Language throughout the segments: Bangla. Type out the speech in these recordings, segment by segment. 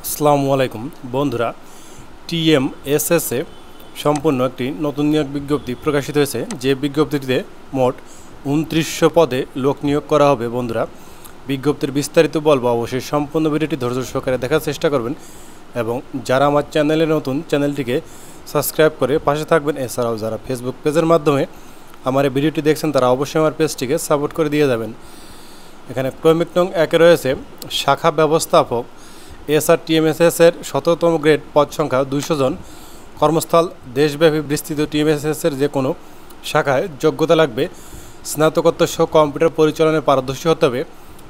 আসসালামু আলাইকুম বন্ধুরা, টিএমএসএসে সম্পূর্ণ একটি নতুন নিয়োগ বিজ্ঞপ্তি প্রকাশিত হয়েছে। যে বিজ্ঞপ্তিটিতে মোট 2900 পদে লোক নিয়োগ করা হবে। বন্ধুরা, বিজ্ঞপ্তির বিস্তারিত বলবো, অবশ্যই সম্পূর্ণ ভিডিওটি ধৈর্য সহকারে দেখার চেষ্টা করবেন এবং যারা আমার চ্যানেলে নতুন, চ্যানেলটিকে সাবস্ক্রাইব করে পাশে থাকবেন। এছাড়াও যারা ফেসবুক পেজের মাধ্যমে আমার এই ভিডিওটি দেখছেন, তারা অবশ্যই আমার পেজটিকে সাপোর্ট করে দিয়ে যাবেন। এখানে ক্রমিক নং 1-এ রয়েছে শাখা ব্যবস্থাপক এসআর টিএমএসএসের 17তম গ্রেড, পদ সংখ্যা 200 জন। কর্মস্থল দেশব্যাপী বিস্তৃত। টিএমএসএসের যে কোনো শাখায় যোগ্যতা লাগবে স্নাতকোত্তর সহ কম্পিউটার পরিচালনায় পারদর্শী হতে হবে।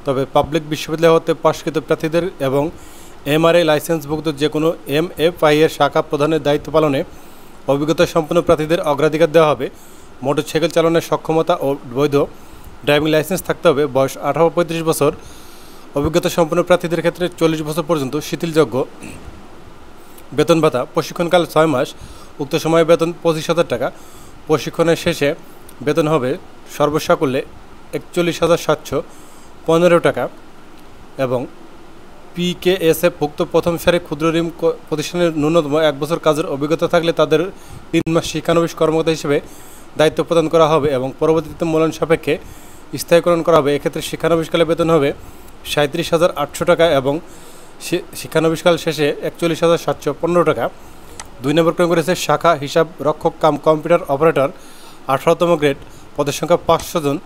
তবে পাবলিক বিশ্ববিদ্যালয় হতে পাশকৃত প্রার্থীদের এবং এমআরআই লাইসেন্সভুক্ত যে কোনো এমএফআই এর শাখা প্রধানের দায়িত্ব পালনে অভিজ্ঞতা সম্পন্ন প্রার্থীদের অগ্রাধিকার দেওয়া হবে। মোটরসাইকেল চালানোর সক্ষমতা ও বৈধ ড্রাইভিং লাইসেন্স থাকতে হবে। বয়স 18-35 বছর। অভিজ্ঞতা সম্পন্ন প্রার্থীদের ক্ষেত্রে 40 বছর পর্যন্ত শিথিলযোগ্য। বেতন ভাতা প্রশিক্ষণকাল 6 মাস। উক্ত সময়ে বেতন 25,000 টাকা। প্রশিক্ষণের শেষে বেতন হবে সর্বসাকুল্যে 41,715 টাকা এবং পিকেএসএফ ভুক্ত প্রথম সারি ক্ষুদ্র ঋণ প্রতিষ্ঠানের ন্যূনতম 1 বছর কাজের অভিজ্ঞতা থাকলে তাদের 3 মাস শিক্ষানবিশ কর্মকর্তা হিসেবে দায়িত্ব প্রদান করা হবে এবং পরবর্তীতে মূল্যায়ন সাপেক্ষে স্থায়ীকরণ করা হবে। এক্ষেত্রে শিক্ষানবিশকালে বেতন হবে 37,800 টাকা এবং শিক্ষানবিশকাল শেষে 41,715 টাকা। 2 নম্বর ক্রম করেছে শাখা হিসাব রক্ষক কাম কম্পিউটার অপারেটর, 18তম গ্রেড, পদের সংখ্যা 500 জন।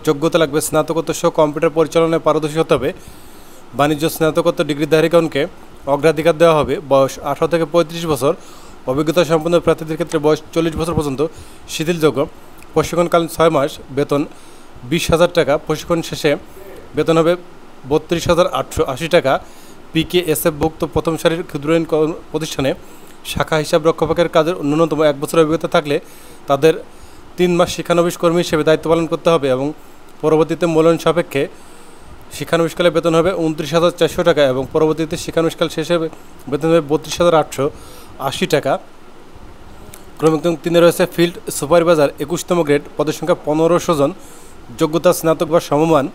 যোগ্যতা লাগবে স্নাতকোত্তর সহ কম্পিউটার পরিচালনায় পারদর্শী হতে হবে। বাণিজ্য স্নাতকোত্তর ডিগ্রিধারীগণকে অগ্রাধিকার দেওয়া হবে। বয়স 18 থেকে 35 বছর। অভিজ্ঞতা সম্পন্ন প্রার্থীদের ক্ষেত্রে বয়স 40 বছর পর্যন্ত শিথিলযোগ্য। প্রশিক্ষণকালীন 6 মাস। বেতন 20,000 টাকা। প্রশিক্ষণ শেষে বেতন হবে 32,880 টাকা। পিকেএসএফ ভুক্ত প্রথম সারির ক্ষুদ্র ঋণ প্রতিষ্ঠানে শাখা হিসাব রক্ষকের কাজের ন্যূনতম 1 বছরের অভিজ্ঞতা থাকলে তাদের 3 মাস শিক্ষানবিশ কর্মী হিসেবে দায়িত্ব পালন করতে হবে এবং পরবর্তীতে মূল্যায়ন সাপেক্ষে শিক্ষানবিশকালে বেতন হবে 29,400 টাকা এবং পরবর্তীতে শিক্ষানবিশকাল শেষে বেতন হবে 32,880 টাকা। ক্রমিক নং 3-এ রয়েছে ফিল্ড সুপারভাইজার, 21তম গ্রেড, পদের সংখ্যা 1500 জন। যোগ্যতা স্নাতক বা সমমান।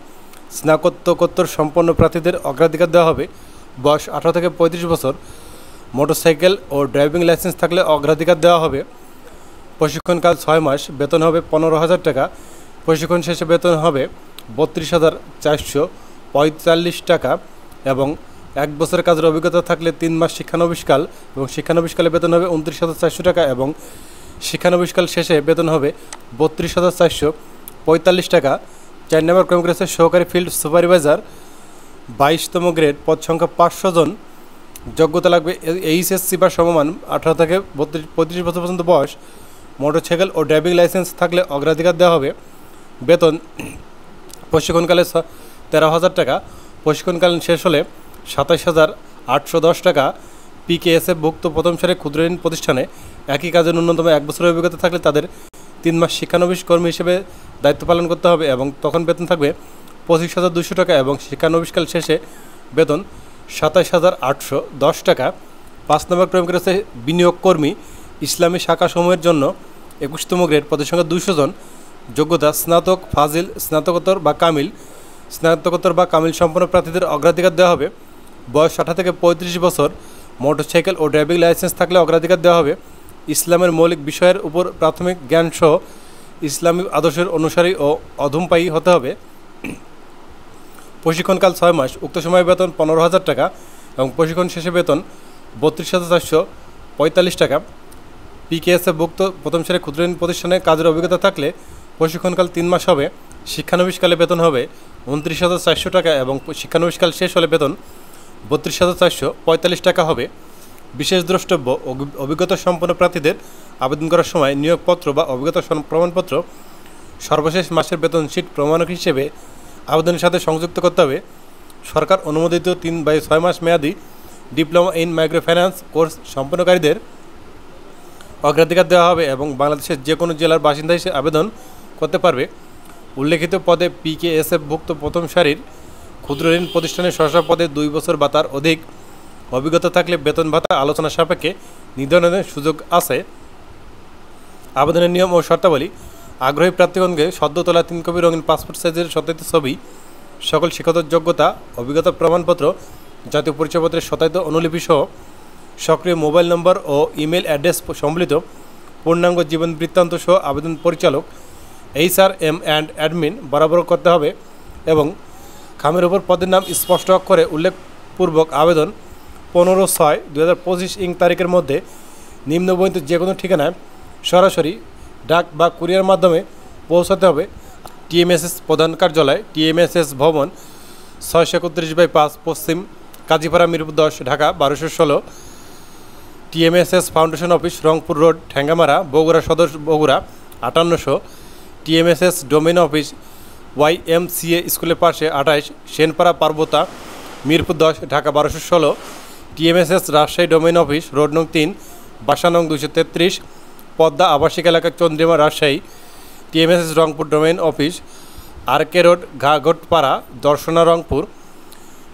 স্নাতকোত্তর সম্পন্ন প্রার্থীদের অগ্রাধিকার দেওয়া হবে। বয়স 18 থেকে 35 বছর। মোটরসাইকেল ও ড্রাইভিং লাইসেন্স থাকলে অগ্রাধিকার দেওয়া হবে। প্রশিক্ষণকাল 6 মাস। বেতন হবে 15,000 টাকা। প্রশিক্ষণ শেষে বেতন হবে 32,445 টাকা এবং 1 বছরের কাজের অভিজ্ঞতা থাকলে 3 মাস শিক্ষানবিশকাল এবং শিক্ষানবিশকালে বেতন হবে 29,400 টাকা এবং শিক্ষানবিশকাল শেষে বেতন হবে 32,445 টাকা। 4 নম্বর ক্রম করেছে সহকারী ফিল্ড সুপারভাইজার, 22তম গ্রেড, পদ সংখ্যা 500 জন। যোগ্যতা লাগবে এইচএসসি বা সমমান, 18 থেকে 35 বছর পর্যন্ত বয়স। মোটরসাইকেল ও ড্রাইভিং লাইসেন্স থাকলে অগ্রাধিকার দেওয়া হবে। বেতন প্রশিক্ষণকালে 13,000 টাকা। প্রশিক্ষণকালীন শেষ হলে 27,810 টাকা। পিকেএসএফ ভুক্ত প্রথম সারির ক্ষুদ্র ঋণ প্রতিষ্ঠানে একই কাজের ন্যূনতম 1 বছরের অভিজ্ঞতা থাকলে তাদের 3 মাস শিক্ষানবিশ কর্মী হিসেবে দায়িত্ব পালন করতে হবে এবং তখন বেতন থাকবে 25,200 টাকা এবং শিক্ষানবিশকাল শেষে বেতন 27,810 টাকা। 5 নম্বর ক্রম করেছে বিনিয়োগ কর্মী, ইসলামী শাখাসমূহের জন্য, 21তম গ্রেড, পদের সংখ্যা 200 জন। যোগ্যতা স্নাতক, ফাজিল, স্নাতকোত্তর বা কামিল। স্নাতকোত্তর বা কামিল সম্পন্ন প্রার্থীদের অগ্রাধিকার দেওয়া হবে। বয়স 18 থেকে 35 বছর। মোটরসাইকেল ও ড্রাইভিং লাইসেন্স থাকলে অগ্রাধিকার দেওয়া হবে। ইসলামের মৌলিক বিষয়ের উপর প্রাথমিক জ্ঞান সহ ইসলামী আদর্শের অনুসারী ও অধমপায়ী হতে হবে। প্রশিক্ষণকাল 6 মাস। উক্ত সময়ে বেতন 15,000 টাকা এবং প্রশিক্ষণ শেষে বেতন 32,445 টাকা। পিকেএসএফ ভুক্ত প্রথম সারি ক্ষুদ্র ঋণ প্রতিষ্ঠানে কাজের অভিজ্ঞতা থাকলে প্রশিক্ষণকাল 3 মাস হবে। শিক্ষানবিশকালে বেতন হবে 29,400 টাকা এবং শিক্ষানবিশকাল শেষ হলে বেতন 32,445 টাকা হবে। বিশেষ দ্রষ্টব্য, অভিজ্ঞতা সম্পন্ন প্রার্থীদের আবেদন করার সময় নিয়োগপত্র বা অভিজ্ঞতা প্রমাণপত্র সর্বশেষ মাসের বেতন শীট প্রমাণক হিসেবে আবেদনের সাথে সংযুক্ত করতে হবে। সরকার অনুমোদিত 3/6 মাস মেয়াদি diploma in micro finance course সম্পন্নকারীদের অগ্রাধিকার দেওয়া হবে এবং বাংলাদেশের যে কোনো জেলার বাসিন্দা হিসেবে আবেদন করতে পারবে। উল্লেখিত পদে পিকেএসএফ ভুক্ত প্রথম সারির ক্ষুদ্র ঋণ প্রতিষ্ঠানের সহসা পদে 2 বছর বা তার অধিক অভিজ্ঞতা থাকলে বেতন ভাতা আলোচনা সাপেক্ষে নির্ধারণের সুযোগ আছে। আবেদনের নিয়ম ও শর্তাবলী। আগ্রহী প্রার্থীগণকে সদ্য তোলা 3 কপি রঙিন পাসপোর্ট সাইজের সত্যায়িত ছবি, সকল শিক্ষাগত যোগ্যতা, অভিজ্ঞতা প্রমাণপত্র জাতীয় পরিচয়পত্রের সত্যায়িত অনুলিপি সহ সক্রিয় মোবাইল নম্বর ও ইমেল অ্যাড্রেস সম্বলিত পূর্ণাঙ্গ জীবন বৃত্তান্ত সহ আবেদন পরিচালক HRM অ্যান্ড অ্যাডমিন বরাবর করতে হবে এবং খামের উপর পদের নাম স্পষ্ট অক্ষরে উল্লেখপূর্বক আবেদন 15/6/2025 তারিখের মধ্যে নিম্নবর্ণিত যে কোনো ঠিকানায় সরাসরি ডাক বা কুরিয়ার মাধ্যমে পৌঁছাতে হবে। TMSS প্রধান কার্যালয় TMSS ভবন 631/5 পশ্চিম Kazipara Mirpur 10 Dhaka 1216। TMSS foundation office Rangpur road Thengamara Bogura Sadar Bogura 5800। TMSS domain office YMCA স্কুলের পাশে 28 Senpara Parbata Mirpur 10 Dhaka 1216। TMSS Rajshahi domain office road নং 3 বাসা নং 233 পদ্মা আবাসিক এলাকা Chandrima Rajshahi. TMSS Rangpur domain office RK road Ghagatpara Darshana Rangpur.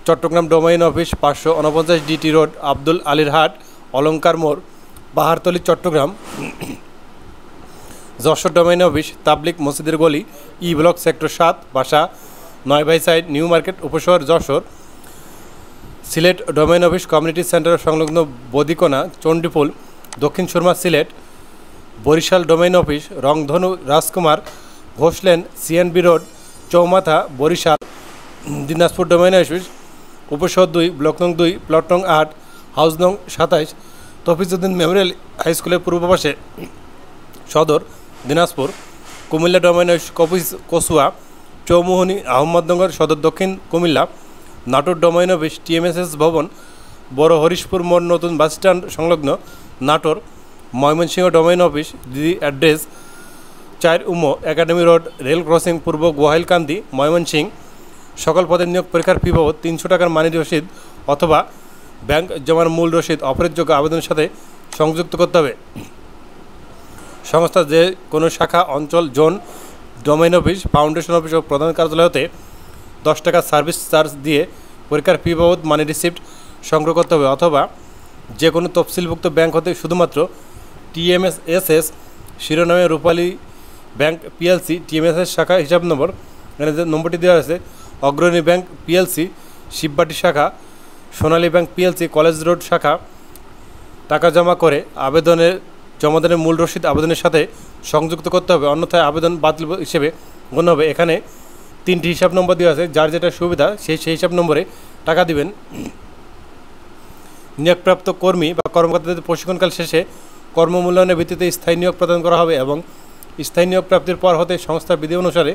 Chattogram domain office 549 DT road Abdul আলীর হাট অলঙ্কার মোড় পাহাড়তলী চট্টগ্রাম। যশোর ডোমেইন অফিস তাবলিক মসজিদের গলি ই ব্লক সেক্টর 7 বাসা 9 side new market Upashahar Jashore. Sylhet domain office community centre সংলগ্ন বদিকোনা চণ্ডীপুল দক্ষিণ সুরমা সিলেট। বরিশাল ডোমেইন অফিস রংধনু রাজকুমার ঘোষলেন CNB road Choumatha Barishal. Dinajpur domain office Upashahar 2 block নং 2 প্লট নং 8 হাউস নং 27 তফিজউদ্দিন মেমোরিয়াল হাই স্কুলের পূর্ব পাশে সদর দিনাজপুর। কুমিল্লা ডোমেইন অফিস কসুয়া চৌমুহনী আহমদনগর সদর দক্ষিণ Comilla. Natore domain office TMSS ভবন বড় হরিশপুর মোড় নতুন বাসস্ট্যান্ড সংলগ্ন নাটোর। ময়মনসিংহ ডোমেইন অফিস দিদি address 4 academy road rail crossing পূর্ব গোহাইলকান্দি ময়মনসিংহ। সকল পদের নিয়োগ পরীক্ষার ফি বাবদ 300 টাকার মানি রসিদ অথবা ব্যাংক জমার মূল রসিদ অফারের যোগ্য আবেদনের সাথে সংযুক্ত করতে হবে। সংস্থা যে কোনো শাখা অঞ্চল zone domain office foundation office ও প্রধান কার্যালয় হতে 10 টাকা সার্ভিস চার্জ দিয়ে পরীক্ষার ফি বাবদ মানি রিসিপ্ট সংগ্রহ করতে হবে অথবা যে কোনো তফসিলভুক্ত ব্যাংক হতে শুধুমাত্র TMSS শিরোনামে রূপালী ব্যাংক PLC TMSS শাখা হিসাব নম্বর এখানে যে নম্বরটি দেওয়া আছে অগ্রণী ব্যাংক PLC শিববাটি শাখা সোনালী ব্যাংক PLC কলেজ রোড শাখা টাকা জমা করে আবেদনের জমাদানের মূল রসিদ আবেদনের সাথে সংযুক্ত করতে হবে অন্যথায় আবেদন বাতিল হিসেবে গণ্য হবে। এখানে 3টি হিসাব নম্বর দেওয়া আছে যার যেটা সুবিধা সেই হিসাব নম্বরে টাকা দিবেন। নিয়োগপ্রাপ্ত কর্মী বা কর্মকর্তাদের প্রশিক্ষণকাল শেষে কর্মমূল্যায়নের ভিত্তিতে স্থায়ী নিয়োগ প্রদান করা হবে এবং স্থায়ী নিয়োগ প্রাপ্তির পর হতে সংস্থার বিধি অনুসারে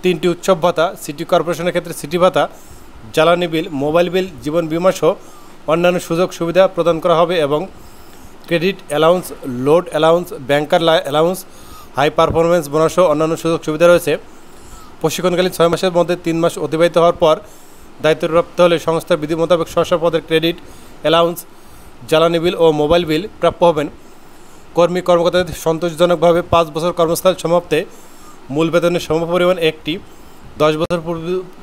3টি উৎসব ভাতা সিটি কর্পোরেশনের ক্ষেত্রে সিটি ভাতা জ্বালানি বিল মোবাইল বিল জীবন বিমা সহ অন্যান্য সুযোগ সুবিধা প্রদান করা হবে এবং ক্রেডিট অ্যালাউন্স লোড অ্যালাউন্স ব্যাংকার অ্যালাউন্স হাই পারফরমেন্স বোনাস সহ অন্যান্য সুযোগ সুবিধা রয়েছে। প্রশিক্ষণকালীন 6 মাসের মধ্যে 3 মাস অতিবাহিত হওয়ার পর দায়িত্বপ্রাপ্ত হলে সংস্থার বিধি মোতাবেক স্ব পদের ক্রেডিট অ্যালাউন্স জ্বালানি বিল ও মোবাইল বিল প্রাপ্য হবেন। কর্মী কর্মকর্তাদের সন্তোষজনকভাবে 5 বছর কর্মস্থল সমাপ্তে মূল বেতনের সমপরিমাণ 1টি 10 বছর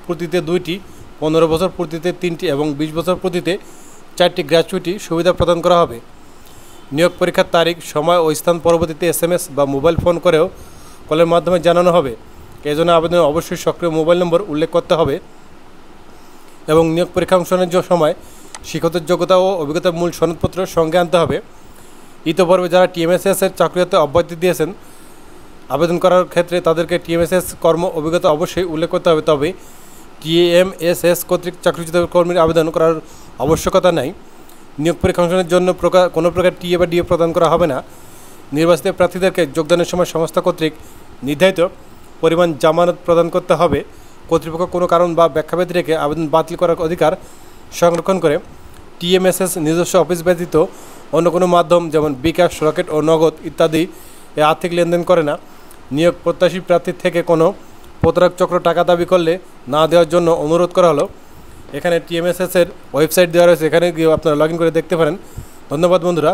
পূর্তিতে 2টি 15 বছর পূর্তিতে 3টি এবং 20 বছর পূর্তিতে 4টি গ্র্যাচুইটি সুবিধা প্রদান করা হবে। নিয়োগ পরীক্ষার তারিখ সময় ও স্থান পরবর্তীতে SMS বা মোবাইল ফোন করেও কলের মাধ্যমে জানানো হবে। এজন্য আবেদনে অবশ্যই সক্রিয় মোবাইল নম্বর উল্লেখ করতে হবে এবং নিয়োগ পরীক্ষা অংশগ্রহণের সময় শিক্ষকদের যোগ্যতা ও অভিজ্ঞতার মূল সনদপত্র সঙ্গে আনতে হবে। ইতোপূর্বে যারা TMSS-এর চাকরিতে অব্যাহতি দিয়েছেন আবেদন করার ক্ষেত্রে তাদেরকে TMSS কর্ম অভিজ্ঞতা অবশ্যই উল্লেখ করতে হবে, তবে TMSS কর্তৃক চাকরিচ্যুত কর্মীর আবেদন করার আবশ্যকতা নাই। নিয়োগ পরীক্ষা অংশগ্রহণের জন্য কোনো প্রকার TA বা DA প্রদান করা হবে না। নির্বাচিত প্রার্থীদেরকে যোগদানের সময় সংস্থা কর্তৃক নির্ধারিত পরিমাণ জামানত প্রদান করতে হবে। কর্তৃপক্ষ কোনো কারণ বা ব্যাখ্যা ব্যতীত রেখে আবেদন বাতিল করার অধিকার সংরক্ষণ করে। TMSS নিজস্ব অফিস ব্যতীত অন্য কোনো মাধ্যম যেমন বিকাশ রকেট ও নগদ ইত্যাদি আর্থিক লেনদেন করে না। নিয়োগ প্রত্যাশী প্রার্থীর থেকে কোনো প্রতারক চক্র টাকা দাবি করলে না দেওয়ার জন্য অনুরোধ করা হলো। এখানে TMSS-এর ওয়েবসাইট দেওয়া রয়েছে, এখানে গিয়ে আপনারা লগ ইন করে দেখতে পারেন। ধন্যবাদ বন্ধুরা।